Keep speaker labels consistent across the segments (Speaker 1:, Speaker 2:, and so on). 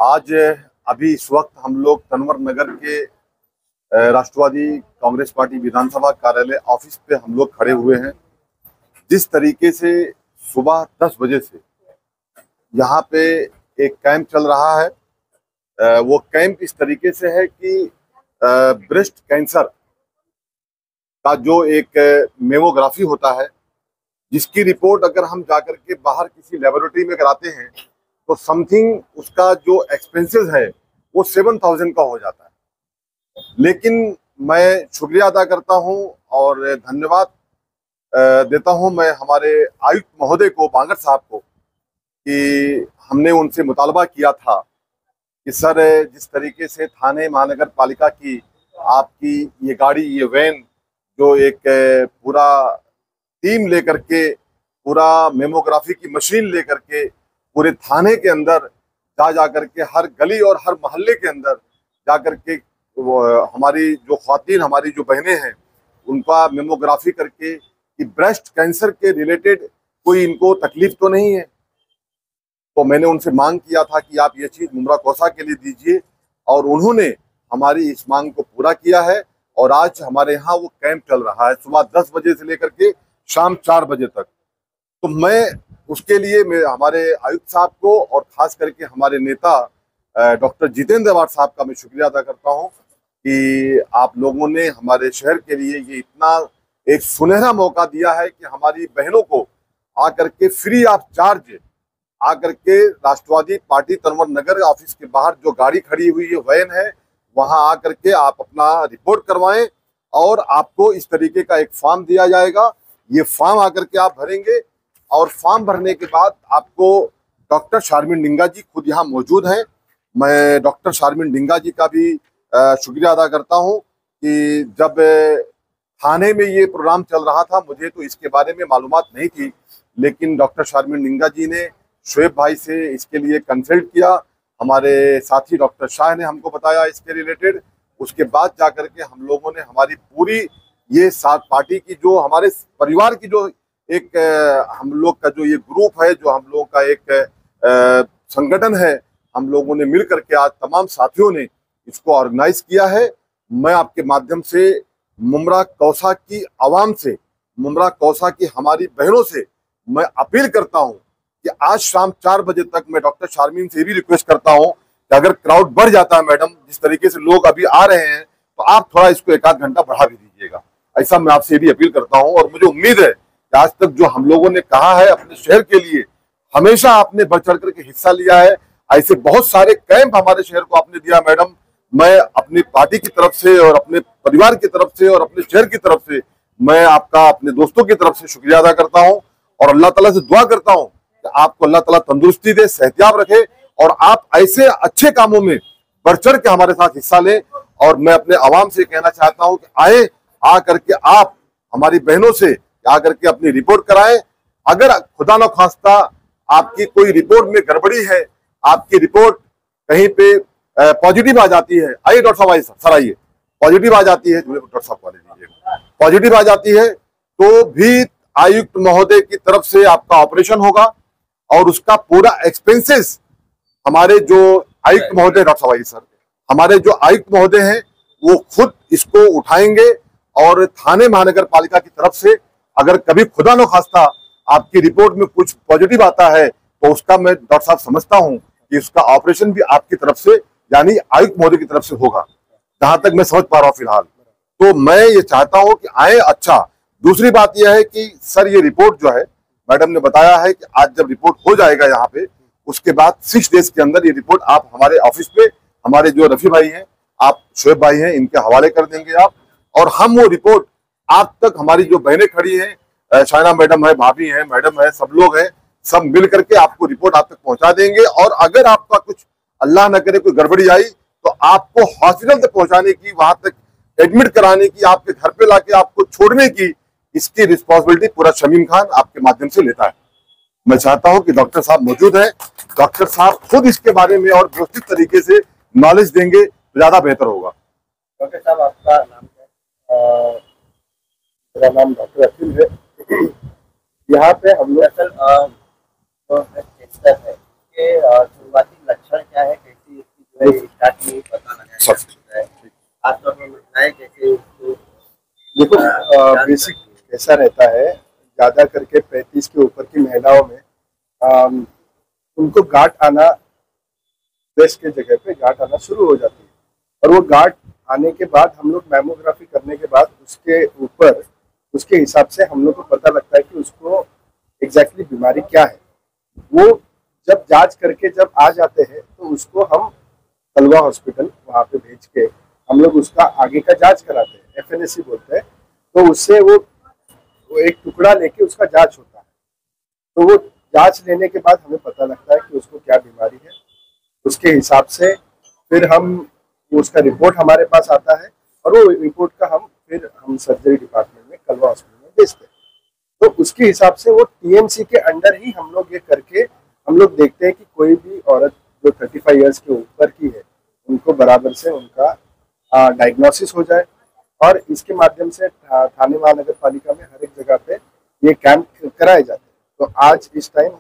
Speaker 1: आज अभी इस वक्त हम लोग तंवर नगर के राष्ट्रवादी कांग्रेस पार्टी विधानसभा कार्यालय ऑफिस पे हम लोग खड़े हुए हैं। जिस तरीके से सुबह 10 बजे से यहाँ पे एक कैंप चल रहा है, वो कैंप इस तरीके से है कि ब्रेस्ट कैंसर का जो एक मेमोग्राफी होता है, जिसकी रिपोर्ट अगर हम जाकर के बाहर किसी लेबोरेटरी में कराते हैं तो समथिंग उसका जो एक्सपेंसेस है वो 7,000 का हो जाता है। लेकिन मैं शुक्रिया अदा करता हूं और धन्यवाद देता हूं मैं हमारे आयुक्त महोदय को, बांगर साहब को, कि हमने उनसे मुतालबा किया था कि सर जिस तरीके से थाने महानगर पालिका की आपकी ये गाड़ी, ये वैन जो एक पूरा टीम लेकर के, पूरा मेमोग्राफी की मशीन लेकर के पूरे थाने के अंदर जा करके हर गली और हर मोहल्ले के अंदर जा करके हमारी जो ख्वातीन, हमारी जो बहनें हैं, उनका मेमोग्राफी करके कि ब्रेस्ट कैंसर के रिलेटेड कोई इनको तकलीफ तो नहीं है। तो मैंने उनसे मांग किया था कि आप ये चीज़ मुमरा कोसा के लिए दीजिए, और उन्होंने हमारी इस मांग को पूरा किया है। और आज हमारे यहाँ वो कैंप चल रहा है सुबह 10 बजे से लेकर के शाम 4 बजे तक। तो मैं उसके लिए हमारे आयुक्त साहब को और खास करके हमारे नेता डॉक्टर जितेंद्र अवार्ड साहब का मैं शुक्रिया अदा करता हूं कि आप लोगों ने हमारे शहर के लिए ये इतना एक सुनहरा मौका दिया है कि हमारी बहनों को आकर के फ्री ऑफ चार्ज आकर के राष्ट्रवादी पार्टी तंवर नगर ऑफिस के बाहर जो गाड़ी खड़ी हुई है, वैन है, वहां आकर के आप अपना रिपोर्ट करवाएं। और आपको इस तरीके का एक फॉर्म दिया जाएगा, ये फॉर्म आकर के आप भरेंगे और फॉर्म भरने के बाद आपको डॉक्टर शारमिन डिंगा जी खुद यहाँ मौजूद हैं। मैं डॉक्टर शारमिन डिंगा जी का भी शुक्रिया अदा करता हूँ कि जब थाने में ये प्रोग्राम चल रहा था, मुझे तो इसके बारे में मालूमात नहीं थी, लेकिन डॉक्टर शारमिन डिंगा जी ने शोएब भाई से इसके लिए कंसल्ट किया, हमारे साथी डॉक्टर शाह ने हमको बताया इसके रिलेटेड। उसके बाद जाकर के हम लोगों ने हमारी पूरी ये सात पार्टी की, जो हमारे परिवार की जो एक हम लोग का जो ये ग्रुप है, जो हम लोग का एक संगठन है, हम लोगों ने मिल करके आज तमाम साथियों ने इसको ऑर्गेनाइज किया है। मैं आपके माध्यम से मुमरा कौसा की आवाम से, मुमरा कौसा की हमारी बहनों से मैं अपील करता हूं कि आज शाम 4 बजे तक मैं डॉक्टर शारमीन से भी रिक्वेस्ट करता हूं कि अगर क्राउड बढ़ जाता है मैडम, जिस तरीके से लोग अभी आ रहे हैं, तो आप थोड़ा इसको 1 आध घंटा बढ़ा भी दीजिएगा। ऐसा मैं आपसे भी अपील करता हूं। और मुझे उम्मीद है कि आज तक जो हम लोगों ने कहा है अपने शहर के लिए, हमेशा आपने बढ़ चढ़ करके हिस्सा लिया है। ऐसे बहुत सारे कैंप हमारे शहर को आपने दिया मैडम। मैं अपनी पार्टी की तरफ से और अपने परिवार की तरफ से और अपने शहर की तरफ से मैं आपका, अपने दोस्तों की तरफ से शुक्रिया अदा करता हूं। और अल्लाह ताला से दुआ करता हूं कि आपको अल्लाह ताला तंदुरुस्ती दे, सेहतियाब रखे, और आप ऐसे अच्छे कामों में बढ़ चढ़ के हमारे साथ हिस्सा लें। और मैं अपने आवाम से कहना चाहता हूं कि आए, आ करके आप हमारी बहनों से आ करके अपनी रिपोर्ट कराएं। अगर खुदा न खास्ता आपकी कोई रिपोर्ट में गड़बड़ी है, आपकी रिपोर्ट कहीं पे पॉजिटिव आ जाती है, आइए डॉक्टर साहब, आइए सर, आइए, पॉजिटिव आ जाती है, डॉक्टर साहब वाले दीजिए, पॉजिटिव आ जाती है तो भी आयुक्त महोदय की तरफ से आपका ऑपरेशन होगा और उसका पूरा एक्सपेंसेस हमारे जो आयुक्त महोदय, डॉक्टर साहब आइए सर, हमारे जो आयुक्त महोदय हैं वो खुद इसको उठाएंगे। और थाने महानगर पालिका की तरफ से अगर कभी खुदा न खास्ता आपकी रिपोर्ट में कुछ पॉजिटिव आता है तो उसका मैं डॉक्टर साहब समझता हूं कि उसका ऑपरेशन भी आपकी तरफ से, यानी आयुक्त महोदय की तरफ से होगा, जहां तक मैं समझ पा रहा हूं फिलहाल। तो मैं ये चाहता हूं कि आए। अच्छा, दूसरी बात यह है कि सर ये रिपोर्ट जो है, मैडम ने बताया है कि आज जब रिपोर्ट हो जाएगा यहाँ पे, उसके बाद 6 डेज के अंदर ये रिपोर्ट आप हमारे ऑफिस पे, हमारे जो रफी भाई हैं, आप शोएब भाई हैं, इनके हवाले कर देंगे आप, और हम वो रिपोर्ट आप तक, हमारी जो बहनें खड़ी हैं, शाइना मैडम है, भाभी हैं, मैडम है, सब लोग हैं, सब मिल करके आपको रिपोर्ट आप तक पहुंचा देंगे। और अगर आपका कुछ अल्लाह न करे कोई गड़बड़ी आई तो आपको हॉस्पिटल तक पहुंचाने की, वहां तक एडमिट कराने की, आपके घर पे लाके आपको छोड़ने की, इसकी रिस्पॉन्सिबिलिटी पूरा शमीम खान आपके माध्यम से लेता है। मैं चाहता हूं कि डॉक्टर साहब मौजूद हैं, डॉक्टर साहब खुद इसके बारे में और व्यवस्थित तरीके से नॉलेज देंगे तो ज्यादा बेहतर होगा।
Speaker 2: डॉक्टर साहब, आपका नाम क्या है? मेरा नाम डॉक्टर अखिल है। यहाँ पे हम लोग असल जो कैंसर है, शुरुआती लक्षण क्या है, कैसी
Speaker 1: सर
Speaker 2: खासतौर पर महिलाएं कैसे उसको देखो बेसिक ऐसा रहता है, ज्यादा करके 35 के ऊपर की महिलाओं में उनको गांठ आना, ब्रेस्ट के जगह पे गांठ आना शुरू हो जाती है। और वो गांठ आने के बाद हम लोग मैमोग्राफी करने के बाद उसके ऊपर उसके हिसाब से हम लोग को पता लगता है कि उसको एग्जैक्टली बीमारी क्या है। वो जब जांच करके जब आ जाते हैं तो उसको हम कलवा हॉस्पिटल वहाँ पे भेज के हम लोग उसका आगे का जांच कराते हैं, FNAC बोलते हैं। तो उससे वो एक टुकड़ा लेके उसका जांच होता है। तो वो जांच लेने के बाद हमें पता लगता है कि उसको क्या बीमारी है। उसके हिसाब से फिर हम उसका रिपोर्ट हमारे पास आता है और वो रिपोर्ट का हम सर्जरी डिपार्टमेंट में कलवा हॉस्पिटल में भेजते हैं। तो उसके हिसाब से वो TMC के अंडर ही हम लोग ये करके हम लोग देखते हैं कि कोई भी औरत जो 35 इयर्स के ऊपर की है उनको बराबर से उनका डायग्नोसिस हो जाए। और इसके माध्यम से थाने महानगर पालिका में हर एक जगह पे ये कैंप कराए जाते हैं। तो आज इस टाइम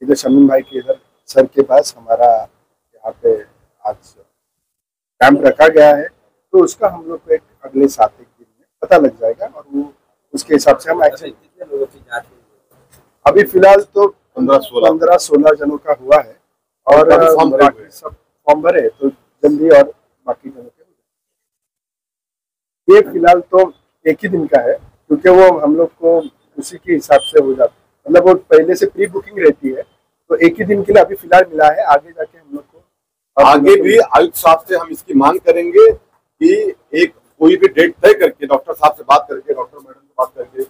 Speaker 2: इधर शमीम भाई के इधर सर के पास हमारा यहाँ पे आज कैंप रखा गया है। तो उसका हम लोग को एक अगले 7 एक दिन में पता लग जाएगा और वो उसके हिसाब से हम एक्शन। अभी फिलहाल तो 15-16 जनों का हुआ है और बाकी सब फॉर्म भरे तो जल्दी और बाकी जनों के। ये फिलहाल तो एक ही दिन का है क्योंकि वो हम लोग को उसी के हिसाब से हो जाता है, मतलब वो पहले से प्री बुकिंग रहती है। तो एक ही दिन के लिए अभी फिलहाल मिला है, आगे जाके हम लोग को
Speaker 1: आगे भी आयुक्त साहब से हम इसकी मांग करेंगे कि एक कोई भी डेट तय करके डॉक्टर साहब से बात करके, डॉक्टर मैडम से बात करके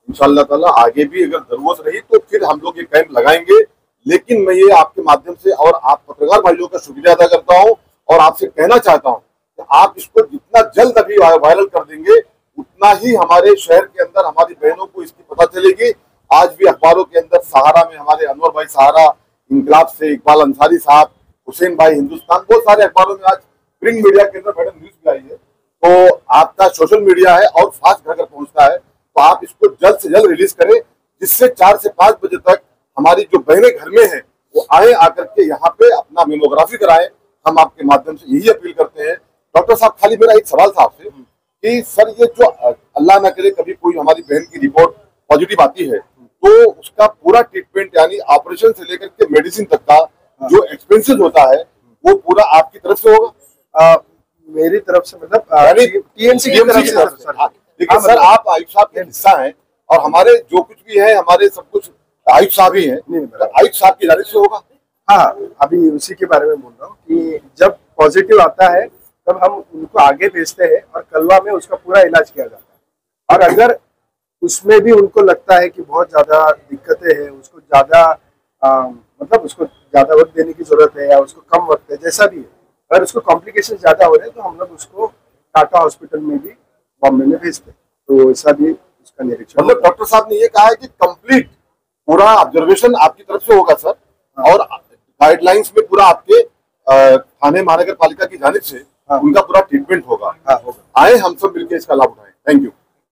Speaker 1: इंशाअल्लाह ताला आगे भी अगर जरूरत रही तो फिर हम लोग ये कैंप लगाएंगे। लेकिन मैं ये आपके माध्यम से और आप पत्रकार भाइयों का शुक्रिया अदा करता हूँ और आपसे कहना चाहता हूँ कि आप इसको जितना जल्द अभी वायरल कर देंगे उतना ही हमारे शहर के अंदर हमारी बहनों को इसकी पता चलेगी। आज भी अखबारों के अंदर सहारा में हमारे अनवर भाई सहारा, इंकलाब से इकबाल अंसारी साहब, हुसैन भाई हिंदुस्तान, बहुत सारे अखबारों में आज प्रिंट मीडिया के अंदर मैडम न्यूज भी आई है। तो आपका सोशल मीडिया है और फास्ट घर घर पहुंचता है, तो आप इसको जल्द से जल्द रिलीज करें जिससे 4 से 5 बजे तक हमारी जो बहनें घर में हैं वो आए, आकर के यहाँ पे अपना मेमोग्राफी कराएं। हम आपके माध्यम से यही अपील करते हैं। डॉक्टर साहब, खाली मेरा एक सवाल था आपसे कि सर ये जो अल्लाह ना करे कभी कोई हमारी बहन की रिपोर्ट पॉजिटिव आती है तो उसका पूरा ट्रीटमेंट यानी ऑपरेशन से लेकर के मेडिसिन तक का जो एक्सपेंसेस होता है वो पूरा आपकी तरफ से होगा?
Speaker 2: मेरी तरफ से मतलब
Speaker 1: TMC की तरफ से। लेकिन सर आप आयुक्त साहब के हिस्सा हैं और हमारे जो कुछ भी है हमारे सब कुछ आयुक्त साहब ही हैं, आयुक्त साहब की जानिब से होगा।
Speaker 2: हाँ, अभी उसी के बारे में बोल रहा हूँ कि जब पॉजिटिव आता है तब हम उनको आगे भेजते हैं और कलवा में उसका पूरा इलाज किया जाता है। और अगर उसमें भी उनको लगता है कि बहुत ज्यादा दिक्कतें हैं, उसको ज्यादा मतलब उसको ज्यादा वक्त देने की जरूरत है या उसको कम वक्त है, जैसा भी है, अगर उसको कॉम्प्लिकेशन ज्यादा हो रहे हैं तो हम लोग उसको टाटा हॉस्पिटल में भी बॉम्बे में भेजते हैं। तो ऐसा भी उसका निरीक्षण।
Speaker 1: मतलब डॉक्टर साहब ने ये कहा है कि कंप्लीट पूरा ऑब्जर्वेशन आपकी तरफ से होगा सर, और गाइडलाइंस में पूरा आपके थाने महानगर पालिका की जानिब से उनका पूरा ट्रीटमेंट होगा।
Speaker 2: हाँ, होगा।
Speaker 1: आए हम सब मिलकर इसका लाभ उठाएं। Thank you.